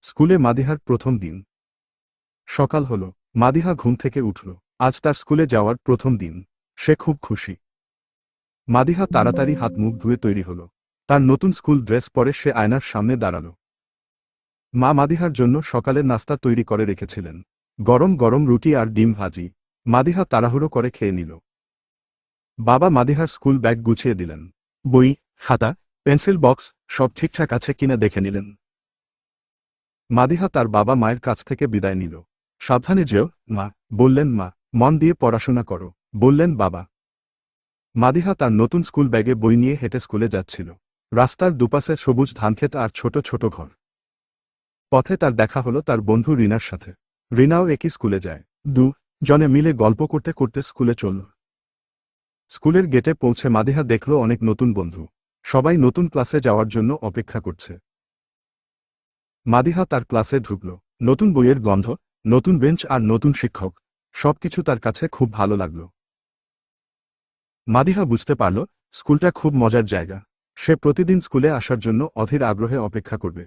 স্কুলে মাদিহার প্রথম দিন। সকাল হল। মাদিহা ঘুম থেকে উঠল। আজ তার স্কুলে যাওয়ার প্রথম দিন। সে খুব খুশি। মাদিহা তাড়াতাড়ি হাত মুখ ধুয়ে তৈরি হল। তার নতুন স্কুল ড্রেস পরে সে আয়নার সামনে দাঁড়াল। মা মাদিহার জন্য সকালের নাস্তা তৈরি করে রেখেছিলেন। গরম গরম রুটি আর ডিম ভাজি। মাদিহা তাড়াহুড়ো করে খেয়ে নিল। বাবা মাদিহার স্কুল ব্যাগ গুছিয়ে দিলেন। বই, খাতা, পেন্সিল বক্স সব ঠিকঠাক আছে কিনা দেখে নিলেন। মাদিহা তার বাবা মায়ের কাছ থেকে বিদায় নিল। সাবধানে যেও মা, বললেন মা। মন দিয়ে পড়াশোনা করো, বললেন বাবা। মাদিহা তার নতুন স্কুল ব্যাগে বই নিয়ে হেঁটে স্কুলে যাচ্ছিল। রাস্তার দুপাশে সবুজ ধানক্ষেত আর ছোট ছোট ঘর। পথে তার দেখা হলো তার বন্ধু রিনার সাথে। রিনাও একই স্কুলে যায়। জনে মিলে গল্প করতে করতে স্কুলে চলল। স্কুলের গেটে পৌঁছে মাদিহা দেখল অনেক নতুন বন্ধু। সবাই নতুন ক্লাসে যাওয়ার জন্য অপেক্ষা করছে। মাদিহা তার ক্লাসে ঢুকল। নতুন বইয়ের গন্ধ, নতুন বেঞ্চ আর নতুন শিক্ষক, সবকিছু তার কাছে খুব ভালো লাগল। মাদিহা বুঝতে পারল স্কুলটা খুব মজার জায়গা। সে প্রতিদিন স্কুলে আসার জন্য অধীর আগ্রহে অপেক্ষা করবে।